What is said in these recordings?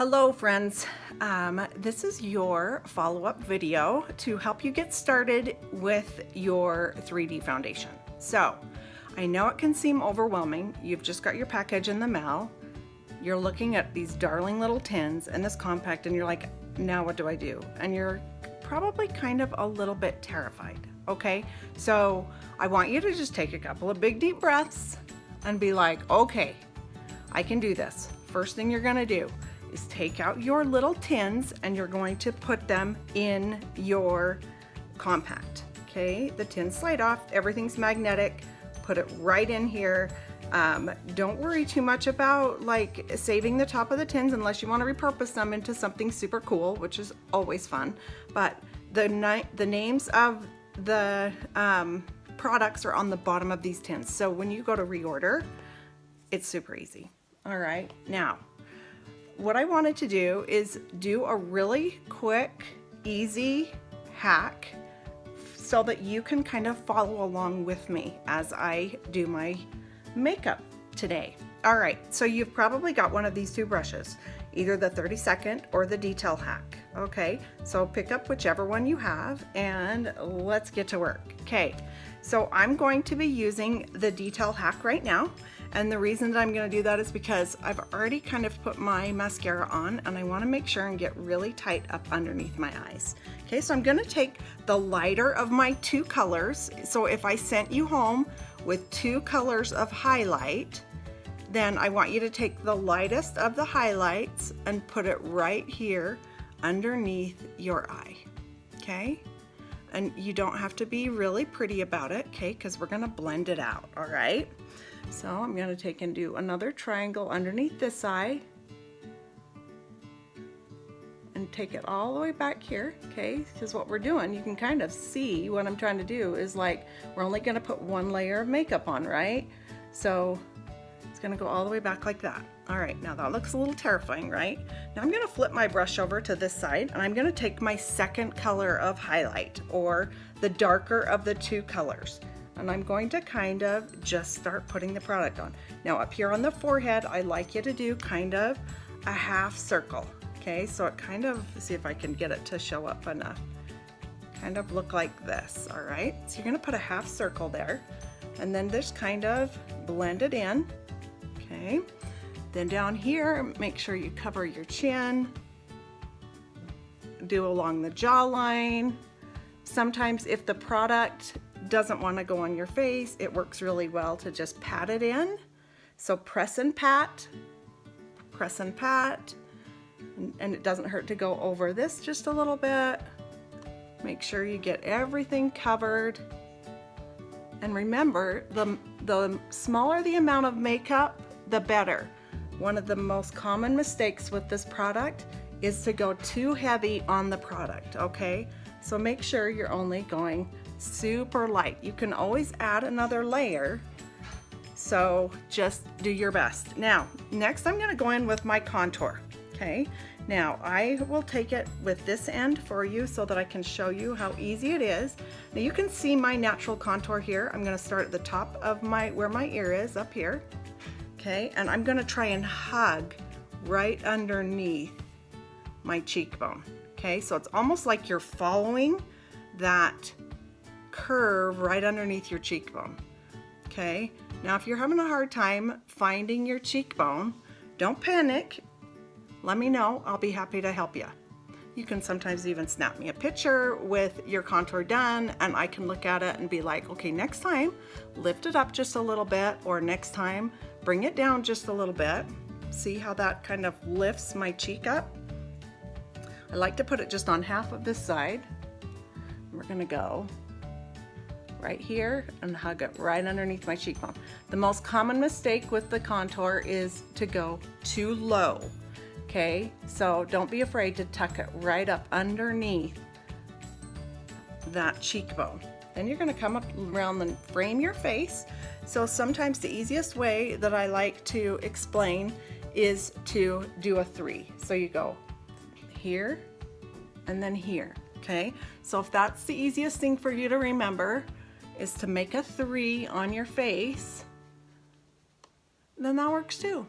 Hello friends, this is your follow-up video to help you get started with your 3D foundation. So, I know it can seem overwhelming. You've just got your package in the mail. You're looking at these darling little tins and this compact and you're like, now what do I do? And you're probably kind of a little bit terrified, okay? So, I want you to just take a couple of big deep breaths and be like, okay, I can do this. First thing you're gonna do is take out your little tins and you're going to put them in your compact. Okay, the tins slide off, everything's magnetic, put it right in here. Don't worry too much about like saving the top of the tins unless you want to repurpose them into something super cool, which is always fun. But the names of the products are on the bottom of these tins. So when you go to reorder, it's super easy. All right, now, what I wanted to do is do a really quick, easy hack so that you can kind of follow along with me as I do my makeup today. All right, so you've probably got one of these two brushes, either the 30-second or the detail hack. Okay, so pick up whichever one you have and let's get to work. Okay, so I'm going to be using the detail hack right now. And the reason that I'm going to do that is because I've already kind of put my mascara on and I want to make sure and get really tight up underneath my eyes. Okay, so I'm going to take the lighter of my two colors. So if I sent you home with two colors of highlight, then I want you to take the lightest of the highlights and put it right here underneath your eye. Okay? And you don't have to be really pretty about it, okay, because we're going to blend it out, all right? So I'm going to take and do another triangle underneath this eye and take it all the way back here, okay, because what we're doing, you can kind of see what I'm trying to do is like we're only going to put one layer of makeup on, right? So it's going to go all the way back like that. All right, now that looks a little terrifying, right? Now I'm going to flip my brush over to this side and I'm going to take my second color of highlight, or the darker of the two colors. And I'm going to kind of just start putting the product on. Now up here on the forehead, I like you to do kind of a half circle. Okay, so it kind of, see if I can get it to show up enough. Kind of look like this, all right? So you're gonna put a half circle there and then just kind of blend it in, okay? Then down here, make sure you cover your chin, do along the jawline. Sometimes if the product doesn't want to go on your face, it works really well to just pat it in. So press and pat, and it doesn't hurt to go over this just a little bit. Make sure you get everything covered. And remember, the smaller the amount of makeup, the better. One of the most common mistakes with this product is to go too heavy on the product, okay? So make sure you're only going super light. You can always add another layer, so just do your best. Now, next I'm gonna go in with my contour, okay? Now, I will take it with this end for you so that I can show you how easy it is. Now you can see my natural contour here. I'm gonna start at the top of where my ear is, up here, okay? And I'm gonna try and hug right underneath my cheekbone, okay? So it's almost like you're following that curve right underneath your cheekbone, okay? Now if you're having a hard time finding your cheekbone, don't panic. Let me know, I'll be happy to help you. You can sometimes even snap me a picture with your contour done and I can look at it and be like, okay, next time lift it up just a little bit, or next time bring it down just a little bit. See how that kind of lifts my cheek up? I like to put it just on half of this side. We're gonna go right here and hug it right underneath my cheekbone. The most common mistake with the contour is to go too low, okay? So don't be afraid to tuck it right up underneath that cheekbone. Then you're gonna come up around and frame your face. So sometimes the easiest way that I like to explain is to do a 3. So you go here and then here, okay? So if that's the easiest thing for you to remember, is to make a 3 on your face, then that works too.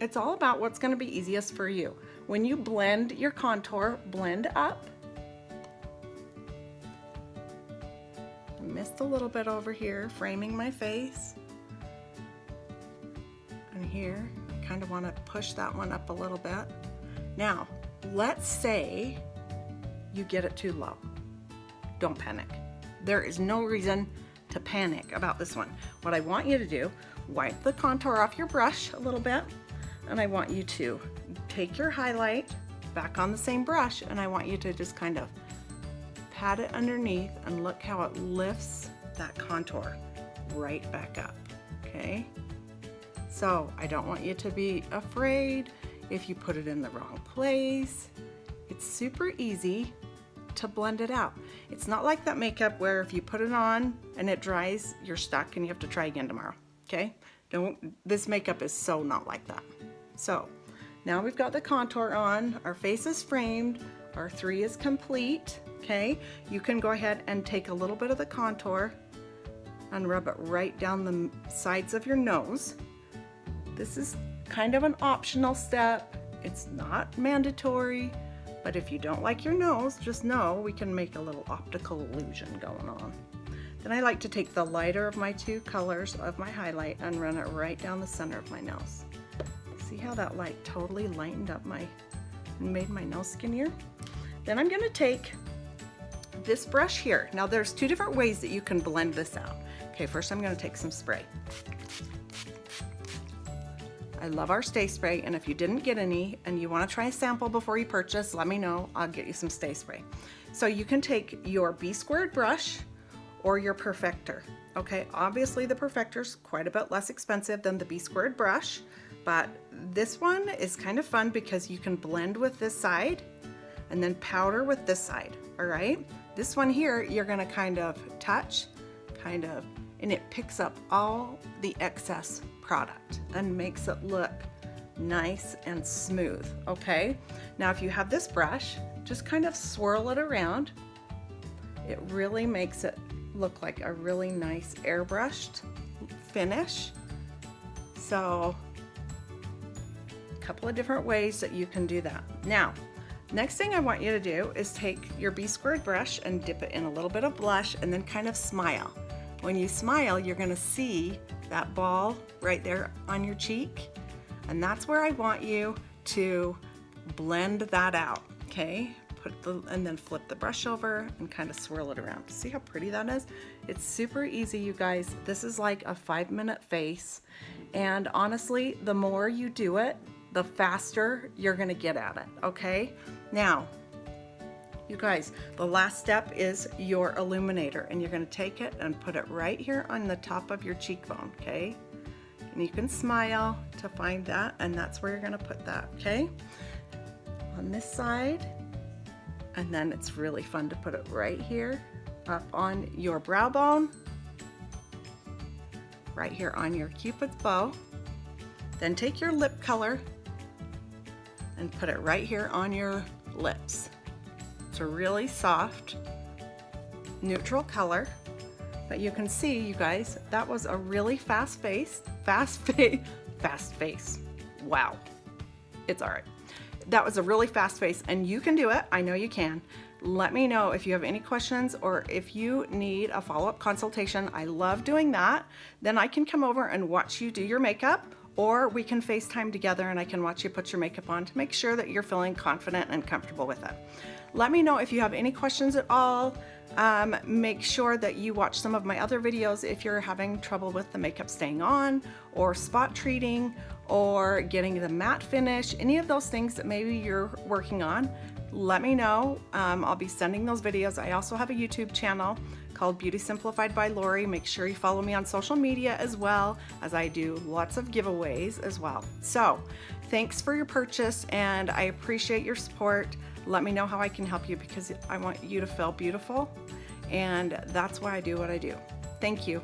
It's all about what's going to be easiest for you. When you blend your contour, blend up. I missed a little bit over here, framing my face. And here, I kind of want to push that one up a little bit. Now, let's say you get it too low. Don't panic. There is no reason to panic about this one. What I want you to do, wipe the contour off your brush a little bit, and I want you to take your highlight back on the same brush, and I want you to just kind of pat it underneath, and look how it lifts that contour right back up, okay? So I don't want you to be afraid if you put it in the wrong place. It's super easy to blend it out. It's not like that makeup where if you put it on and it dries, you're stuck and you have to try again tomorrow, okay? This makeup is so not like that. So now we've got the contour on, our face is framed, our 3 is complete, okay? You can go ahead and take a little bit of the contour and rub it right down the sides of your nose. This is kind of an optional step. It's not mandatory, but if you don't like your nose, just know we can make a little optical illusion going on. Then I like to take the lighter of my 2 colors of my highlight and run it right down the center of my nose. See how that light totally lightened up made my nose skinnier? Then I'm gonna take this brush here. Now there's 2 different ways that you can blend this out. Okay, first I'm gonna take some spray. I love our Stay Spray, and if you didn't get any and you wanna try a sample before you purchase, let me know, I'll get you some Stay Spray. So you can take your B² brush or your Perfector. Okay, obviously the Perfector's quite a bit less expensive than the B² brush, but this one is kind of fun because you can blend with this side and then powder with this side, all right? This one here, you're gonna kind of touch, and it picks up all the excess product and makes it look nice and smooth, okay? Now if you have this brush, just kind of swirl it around. It really makes it look like a really nice airbrushed finish. So a couple of different ways that you can do that. Now, next thing I want you to do is take your B² brush and dip it in a little bit of blush and then kind of smile. When you smile, you're gonna see that ball right there on your cheek, and that's where I want you to blend that out, okay? And then flip the brush over and kind of swirl it around. See how pretty that is? It's super easy, you guys. This is like a 5-minute face, and honestly, the more you do it, the faster you're gonna get at it, okay? Now, you guys, the last step is your illuminator, and you're gonna take it and put it right here on the top of your cheekbone, okay? And you can smile to find that, and that's where you're gonna put that, okay? On this side, and then it's really fun to put it right here up on your brow bone, right here on your Cupid's bow. Then take your lip color and put it right here on your lips. It's a really soft, neutral color, but you can see, you guys, that was a really fast face. Wow, it's all right. That was a really fast face, and you can do it. I know you can. Let me know if you have any questions or if you need a follow-up consultation. I love doing that. Then I can come over and watch you do your makeup, or we can FaceTime together and I can watch you put your makeup on to make sure that you're feeling confident and comfortable with it. Let me know if you have any questions at all. Make sure that you watch some of my other videos if you're having trouble with the makeup staying on, or spot treating, or getting the matte finish, any of those things that maybe you're working on. Let me know. I'll be sending those videos. I also have a YouTube channel called Beauty Simplified by Lori. Make sure you follow me on social media as well, as I do lots of giveaways as well. So thanks for your purchase, and I appreciate your support. Let me know how I can help you, because I want you to feel beautiful, and that's why I do what I do. Thank you.